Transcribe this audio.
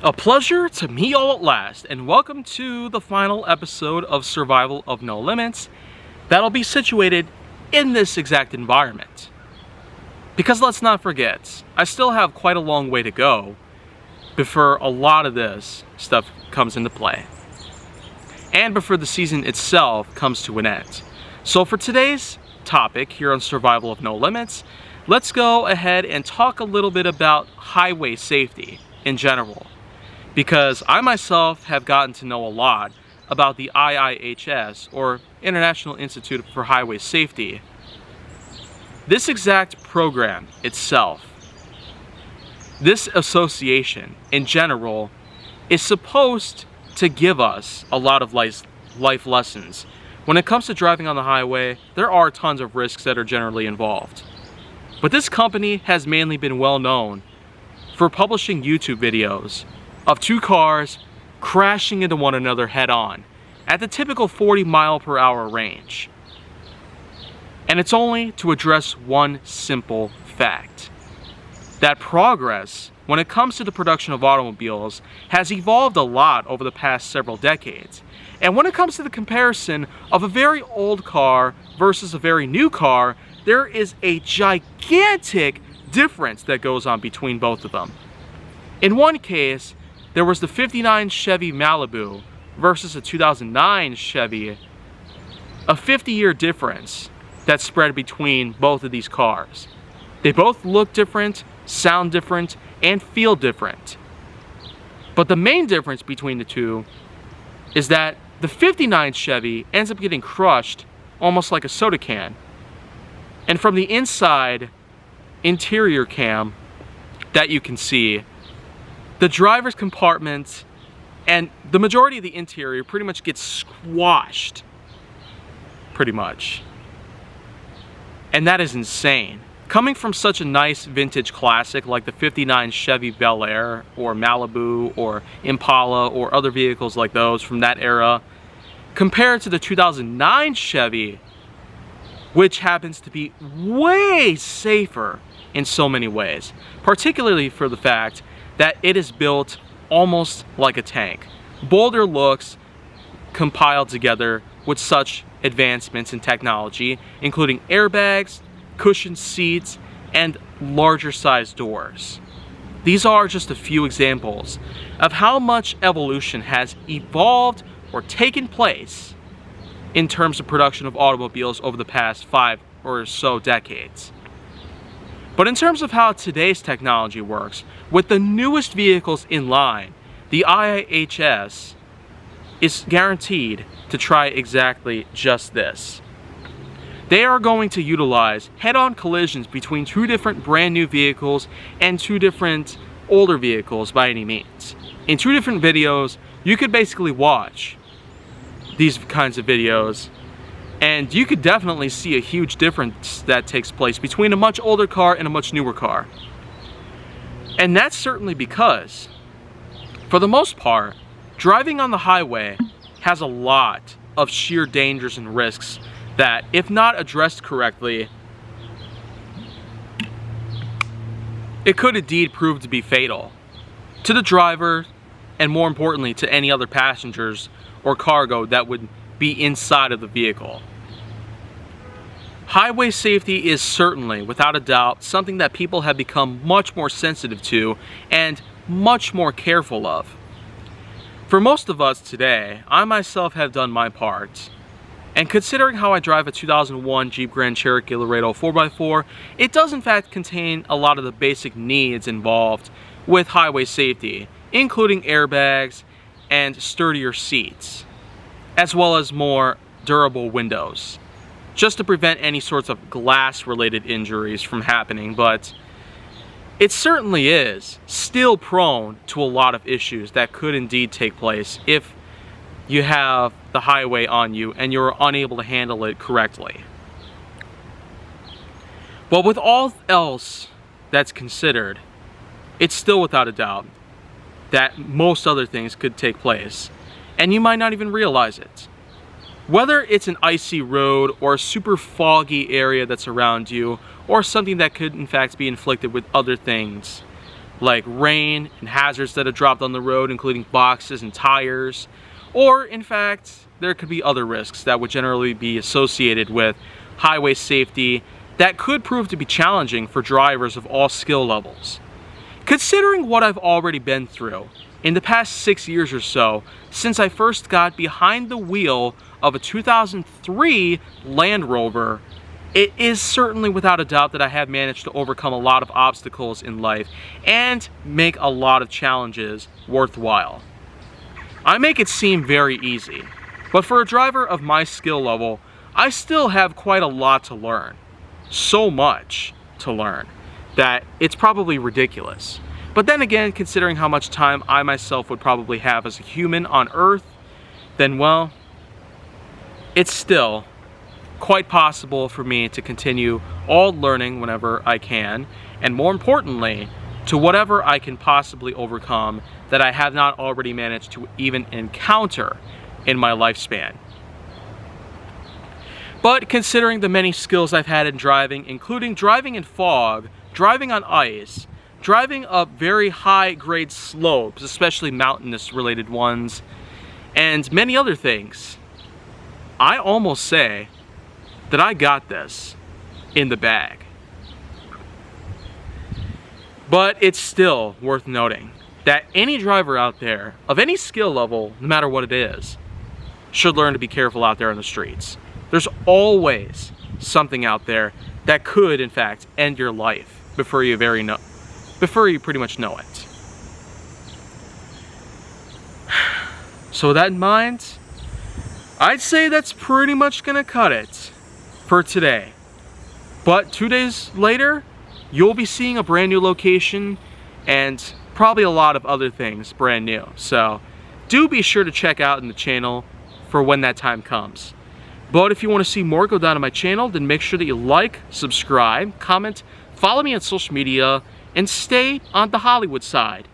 A pleasure to meet y'all at last, and welcome to the final episode of Survival of No Limits that'll be situated in this exact environment. Because let's not forget, I still have quite a long way to go before a lot of this stuff comes into play. And before the season itself comes to an end. So for today's topic here on Survival of No Limits, let's go ahead and talk a little bit about highway safety in general. Because I myself have gotten to know a lot about the IIHS, or International Institute for Highway Safety. This exact program itself, this association in general, is supposed to give us a lot of life lessons. When it comes to driving on the highway, there are tons of risks that are generally involved. But this company has mainly been well known for publishing YouTube videos of two cars crashing into one another head-on at the typical 40-mile-per-hour range. And it's only to address one simple fact: that progress when it comes to the production of automobiles has evolved a lot over the past several decades. And when it comes to the comparison of a very old car versus a very new car, there is a gigantic difference that goes on between both of them. In one case, there was the '59 Chevy Malibu versus a 2009 Chevy, a 50-year difference that spread between both of these cars. They both look different, sound different, and feel different. But the main difference between the two is that the '59 Chevy ends up getting crushed almost like a soda can. And from the inside interior cam that you can see, the driver's compartment and the majority of the interior pretty much gets squashed. Pretty much. And that is insane. Coming from such a nice vintage classic like the '59 Chevy Bel Air or Malibu or Impala or other vehicles like those from that era, compared to the 2009 Chevy, which happens to be way safer in so many ways, particularly for the fact that it is built almost like a tank. Bolder looks compiled together with such advancements in technology, including airbags, cushioned seats, and larger sized doors. These are just a few examples of how much evolution has evolved or taken place in terms of production of automobiles over the past 5 or so decades. But in terms of how today's technology works, with the newest vehicles in line, the IIHS is guaranteed to try exactly just this. They are going to utilize head-on collisions between two different brand new vehicles and two different older vehicles by any means. In two different videos, you could basically watch these kinds of videos, and you could definitely see a huge difference that takes place between a much older car and a much newer car. And that's certainly because, for the most part, driving on the highway has a lot of sheer dangers and risks that, if not addressed correctly, it could indeed prove to be fatal to the driver and, more importantly, to any other passengers or cargo that would be inside of the vehicle. Highway safety is certainly, without a doubt, something that people have become much more sensitive to and much more careful of. For most of us today, I myself have done my part. And considering how I drive a 2001 Jeep Grand Cherokee Laredo 4x4, it does in fact contain a lot of the basic needs involved with highway safety, including airbags and sturdier seats, as well as more durable windows, just to prevent any sorts of glass-related injuries from happening. But it certainly is still prone to a lot of issues that could indeed take place if you have the highway on you and you're unable to handle it correctly. But with all else that's considered, it's still without a doubt that most other things could take place, and you might not even realize it. Whether it's an icy road or a super foggy area that's around you, or something that could in fact be inflicted with other things, like rain and hazards that have dropped on the road, including boxes and tires. Or, in fact, there could be other risks that would generally be associated with highway safety that could prove to be challenging for drivers of all skill levels. Considering what I've already been through in the past 6 years or so since I first got behind the wheel of a 2003 Land Rover, it is certainly without a doubt that I have managed to overcome a lot of obstacles in life and make a lot of challenges worthwhile. I make it seem very easy, but for a driver of my skill level, I still have quite a lot to learn. So much to learn that it's probably ridiculous. But then again, considering how much time I myself would probably have as a human on Earth, then well, it's still quite possible for me to continue all learning whenever I can, and more importantly, to whatever I can possibly overcome that I have not already managed to even encounter in my lifespan. But considering the many skills I've had in driving, including driving in fog, driving on ice, driving up very high grade slopes, especially mountainous related ones, and many other things, I almost say that I got this in the bag. But it's still worth noting that any driver out there of any skill level, no matter what it is, should learn to be careful out there on the streets. There's always something out there that could, in fact, end your life before you pretty much know it. So with that in mind, I'd say that's pretty much gonna cut it for today. But 2 days later, you'll be seeing a brand new location and probably a lot of other things brand new. So do be sure to check out in the channel for when that time comes. But if you want to see more go down on my channel, then make sure that you like, subscribe, comment, follow me on social media, and stay on the Hollywood side.